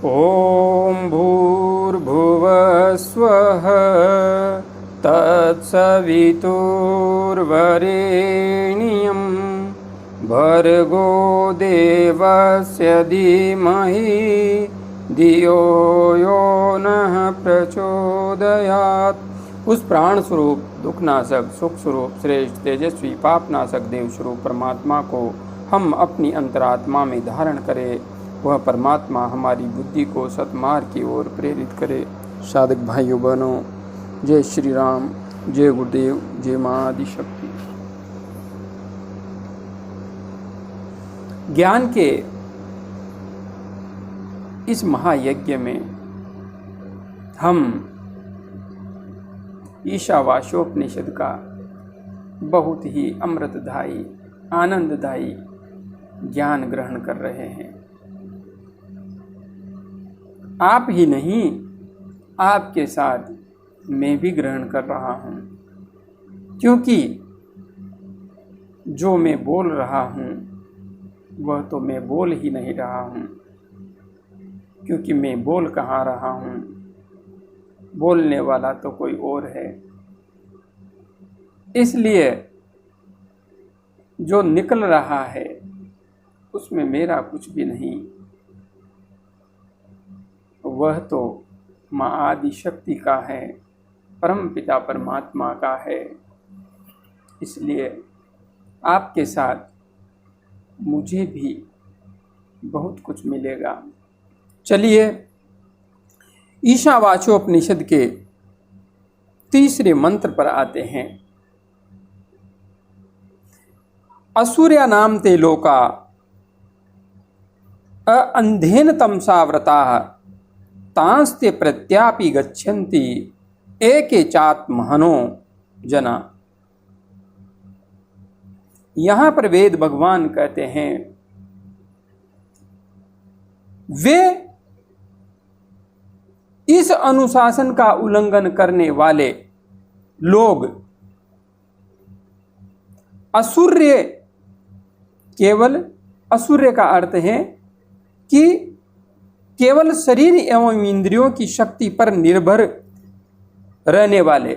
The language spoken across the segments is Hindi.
ॐ भूर्भुवस्वः तत्सवितुर्वरेण्यं भर्गो देवस्य धीमहि धियो यो नः प्रचोदयात्। उस प्राण स्वरूप, दुखनाशक, सुख स्वरूप, श्रेष्ठ, तेजस्वी, पापनाशक देव स्वरूप परमात्मा को हम अपनी अंतरात्मा में धारण करें। वह परमात्मा हमारी बुद्धि को सतमार्ग की ओर प्रेरित करे। साधक भाइयों बहनों, जय श्री राम, जय गुरुदेव, जय माँ आदिशक्ति। ज्ञान के इस महायज्ञ में हम ईशावास्योपनिषद का बहुत ही अमृतदायी, आनंददायी ज्ञान ग्रहण कर रहे हैं। आप ही नहीं, आपके साथ मैं भी ग्रहण कर रहा हूँ, क्योंकि जो मैं बोल रहा हूँ वह तो मैं बोल ही नहीं रहा हूँ, क्योंकि मैं बोल कहाँ रहा हूँ, बोलने वाला तो कोई और है। इसलिए जो निकल रहा है उसमें मेरा कुछ भी नहीं, वह तो माँ आदिशक्ति का है, परम पिता परमात्मा का है। इसलिए आपके साथ मुझे भी बहुत कुछ मिलेगा। चलिए ईशावास्योपनिषद के तीसरे मंत्र पर आते हैं। असुर्या नाम ते लोका अंधेन तमसा व्रताः तांस्ते प्रत्यापि गच्छन्ति एके चात्महनो जना। यहां पर वेद भगवान कहते हैं, वे इस अनुशासन का उल्लंघन करने वाले लोग असुर्य, केवल असुर्य का अर्थ है कि केवल शरीर एवं इंद्रियों की शक्ति पर निर्भर रहने वाले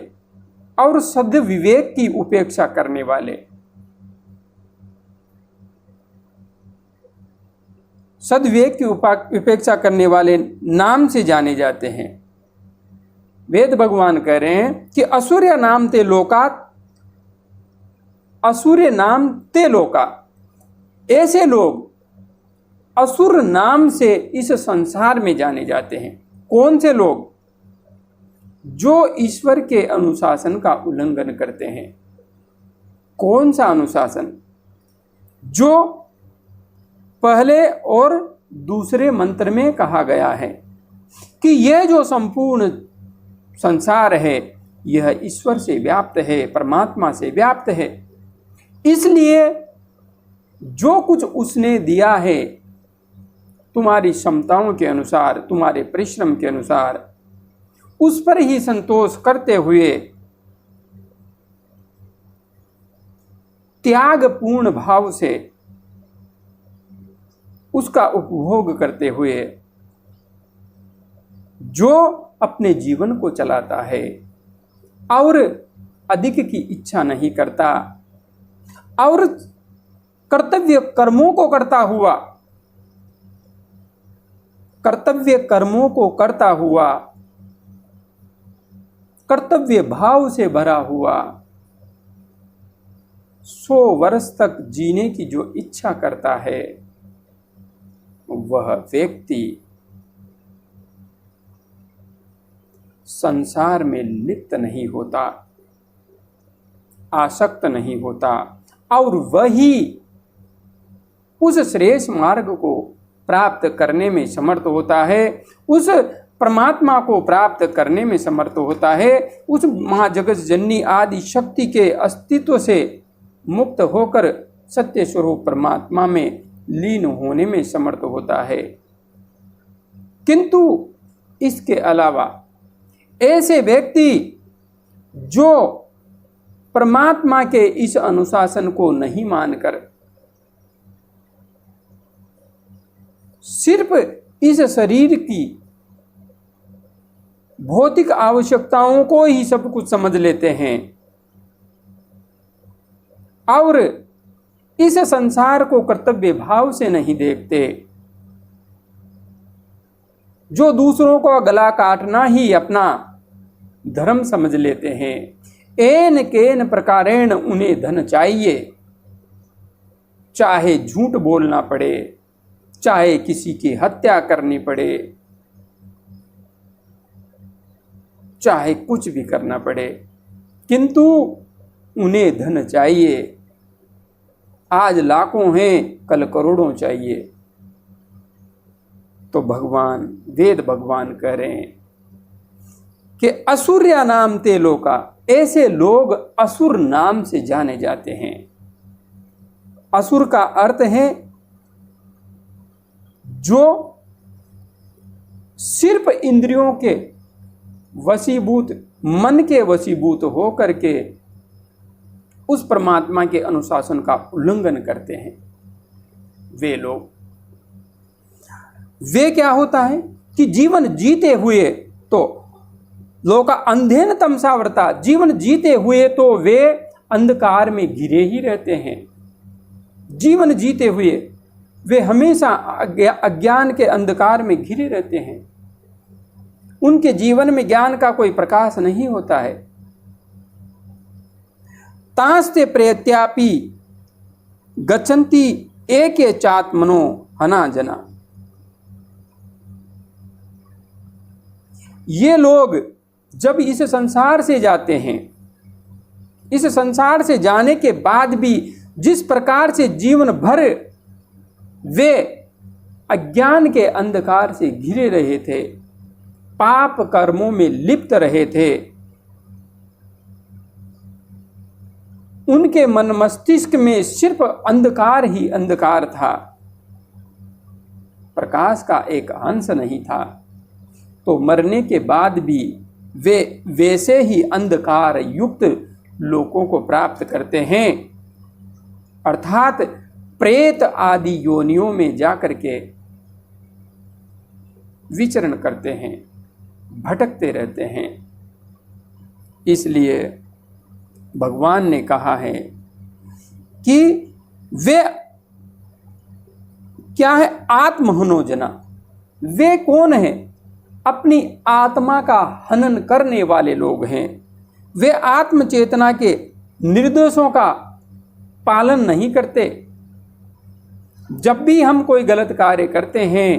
और सद विवेक की उपेक्षा करने वाले, सद्विवेक की उपेक्षा करने वाले नाम से जाने जाते हैं। वेद भगवान कह रहे हैं कि असुर्य नाम ते लोका, असुर्य नाम ते लोका, ऐसे लोग असुर नाम से इस संसार में जाने जाते हैं। कौन से लोग? जो ईश्वर के अनुशासन का उल्लंघन करते हैं। कौन सा अनुशासन? जो पहले और दूसरे मंत्र में कहा गया है कि यह जो संपूर्ण संसार है यह ईश्वर से व्याप्त है, परमात्मा से व्याप्त है। इसलिए जो कुछ उसने दिया है तुम्हारी क्षमताओं के अनुसार, तुम्हारे परिश्रम के अनुसार, उस पर ही संतोष करते हुए त्यागपूर्ण भाव से उसका उपभोग करते हुए जो अपने जीवन को चलाता है और अधिक की इच्छा नहीं करता और कर्तव्य कर्मों को करता हुआ, कर्तव्य कर्मों को करता हुआ, कर्तव्य भाव से भरा हुआ, 100 वर्ष तक जीने की जो इच्छा करता है, वह व्यक्ति संसार में लिप्त नहीं होता, आसक्त नहीं होता और वही उस श्रेष्ठ मार्ग को प्राप्त करने में समर्थ होता है, उस परमात्मा को प्राप्त करने में समर्थ होता है, उस महाजगत जननी आदि शक्ति के अस्तित्व से मुक्त होकर सत्य स्वरूप परमात्मा में लीन होने में समर्थ होता है। किंतु इसके अलावा ऐसे व्यक्ति जो परमात्मा के इस अनुशासन को नहीं मानकर सिर्फ इस शरीर की भौतिक आवश्यकताओं को ही सब कुछ समझ लेते हैं और इस संसार को कर्तव्य भाव से नहीं देखते, जो दूसरों को गला काटना ही अपना धर्म समझ लेते हैं। एन केन प्रकारेण उन्हें धन चाहिए, चाहे झूठ बोलना पड़े, चाहे किसी की हत्या करनी पड़े, चाहे कुछ भी करना पड़े, किंतु उन्हें धन चाहिए। आज लाखों हैं, कल करोड़ों चाहिए। तो भगवान, वेद भगवान कह रहे हैं कि असुर्या नाम ते लोका, ऐसे लोग असुर नाम से जाने जाते हैं। असुर का अर्थ है जो सिर्फ इंद्रियों के वशीभूत, मन के वशीभूत हो करके उस परमात्मा के अनुशासन का उल्लंघन करते हैं। वे लोग, वे क्या होता है कि जीवन जीते हुए तो लोका अंधेन तमसावर्ता, जीवन जीते हुए तो वे अंधकार में घिरे ही रहते हैं। जीवन जीते हुए वे हमेशा अज्ञान के अंधकार में घिरे रहते हैं। उनके जीवन में ज्ञान का कोई प्रकाश नहीं होता है। तांस्ते प्रयत्यापि गच्छन्ति एके चात्मनो हना जना। ये लोग जब इस संसार से जाते हैं, इस संसार से जाने के बाद भी जिस प्रकार से जीवन भर वे अज्ञान के अंधकार से घिरे रहे थे, पाप कर्मों में लिप्त रहे थे, उनके मन मस्तिष्क में सिर्फ अंधकार ही अंधकार था, प्रकाश का एक अंश नहीं था। तो मरने के बाद भी वे वैसे ही अंधकार युक्त लोकों को प्राप्त करते हैं, अर्थात प्रेत आदि योनियों में जाकर के विचरण करते हैं, भटकते रहते हैं। इसलिए भगवान ने कहा है कि वे क्या है, आत्महनो जना। वे कौन हैं? अपनी आत्मा का हनन करने वाले लोग हैं। वे आत्म चेतना के निर्देशों का पालन नहीं करते। जब भी हम कोई गलत कार्य करते हैं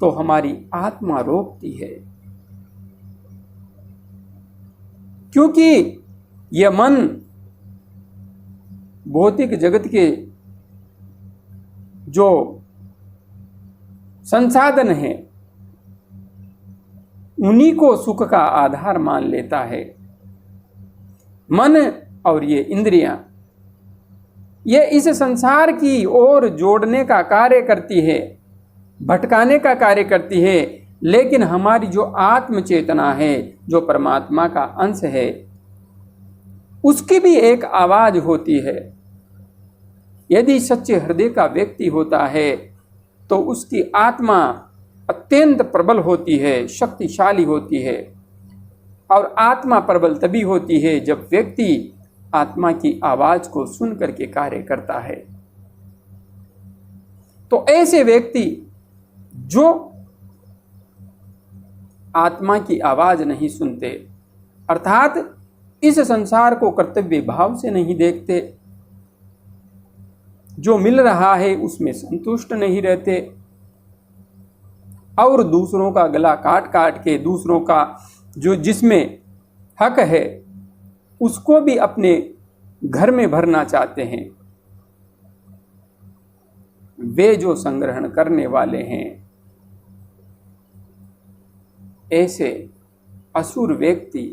तो हमारी आत्मा रोकती है, क्योंकि यह मन भौतिक जगत के जो संसाधन है उन्हीं को सुख का आधार मान लेता है। मन और ये इंद्रियां, ये इस संसार की ओर जोड़ने का कार्य करती है, भटकाने का कार्य करती है, लेकिन हमारी जो आत्म चेतना है, जो परमात्मा का अंश है, उसकी भी एक आवाज होती है। यदि सच्चे हृदय का व्यक्ति होता है तो उसकी आत्मा अत्यंत प्रबल होती है, शक्तिशाली होती है। और आत्मा प्रबल तभी होती है जब व्यक्ति आत्मा की आवाज को सुन करके कार्य करता है। तो ऐसे व्यक्ति जो आत्मा की आवाज नहीं सुनते, अर्थात इस संसार को कर्तव्य भाव से नहीं देखते, जो मिल रहा है उसमें संतुष्ट नहीं रहते और दूसरों का गला काट काट के, दूसरों का जो जिसमें हक है उसको भी अपने घर में भरना चाहते हैं, वे जो संग्रहण करने वाले हैं, ऐसे असुर व्यक्ति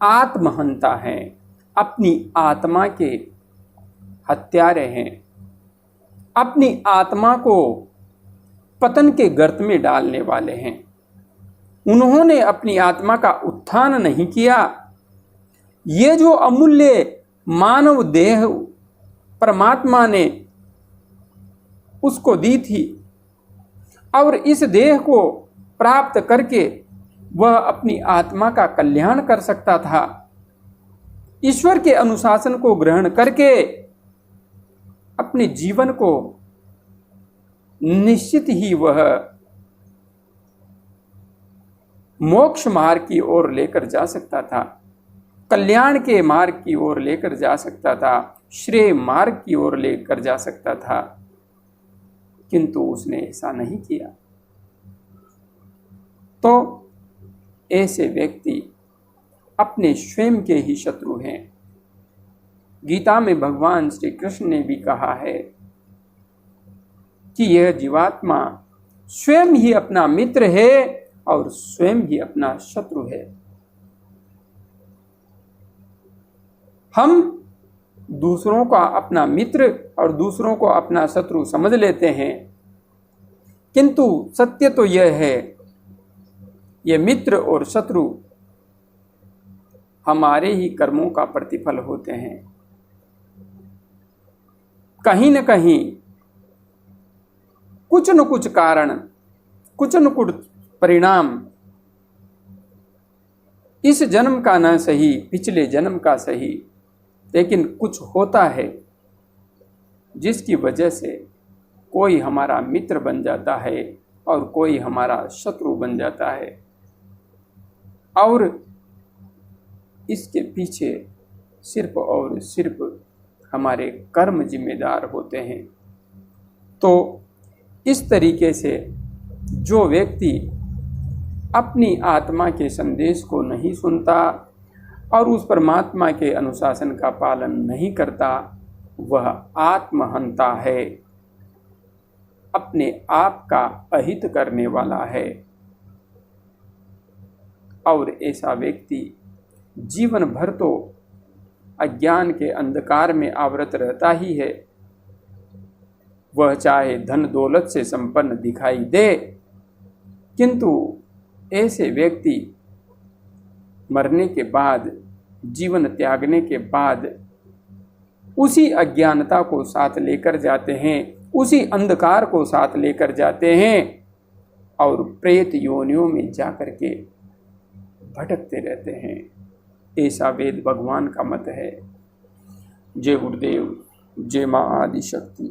आत्महंता हैं, अपनी आत्मा के हत्यारे हैं, अपनी आत्मा को पतन के गर्त में डालने वाले हैं। उन्होंने अपनी आत्मा का उत्थान नहीं किया। ये जो अमूल्य मानव देह परमात्मा ने उसको दी थी और इस देह को प्राप्त करके वह अपनी आत्मा का कल्याण कर सकता था। ईश्वर के अनुशासन को ग्रहण करके अपने जीवन को निश्चित ही वह मोक्ष मार्ग की ओर लेकर जा सकता था, कल्याण के मार्ग की ओर लेकर जा सकता था, श्रेय मार्ग की ओर लेकर जा सकता था, किंतु उसने ऐसा नहीं किया। तो ऐसे व्यक्ति अपने स्वयं के ही शत्रु हैं। गीता में भगवान श्री कृष्ण ने भी कहा है कि यह जीवात्मा स्वयं ही अपना मित्र है और स्वयं ही अपना शत्रु है। हम दूसरों का अपना मित्र और दूसरों को अपना शत्रु समझ लेते हैं, किंतु सत्य तो यह है, ये मित्र और शत्रु हमारे ही कर्मों का प्रतिफल होते हैं। कहीं न कहीं कुछ न कुछ कारण, कुछ न कुछ परिणाम, इस जन्म का न सही, पिछले जन्म का सही, लेकिन कुछ होता है जिसकी वजह से कोई हमारा मित्र बन जाता है और कोई हमारा शत्रु बन जाता है, और इसके पीछे सिर्फ और सिर्फ हमारे कर्म जिम्मेदार होते हैं। तो इस तरीके से जो व्यक्ति अपनी आत्मा के संदेश को नहीं सुनता और उस परमात्मा के अनुशासन का पालन नहीं करता, वह आत्महंता है, अपने आप का अहित करने वाला है। और ऐसा व्यक्ति जीवन भर तो अज्ञान के अंधकार में आवृत रहता ही है। वह चाहे धन दौलत से संपन्न दिखाई दे, किंतु ऐसे व्यक्ति मरने के बाद, जीवन त्यागने के बाद उसी अज्ञानता को साथ लेकर जाते हैं, उसी अंधकार को साथ लेकर जाते हैं और प्रेत योनियों में जाकर के भटकते रहते हैं। ऐसा वेद भगवान का मत है। जय गुरुदेव, जय मां आदि शक्ति।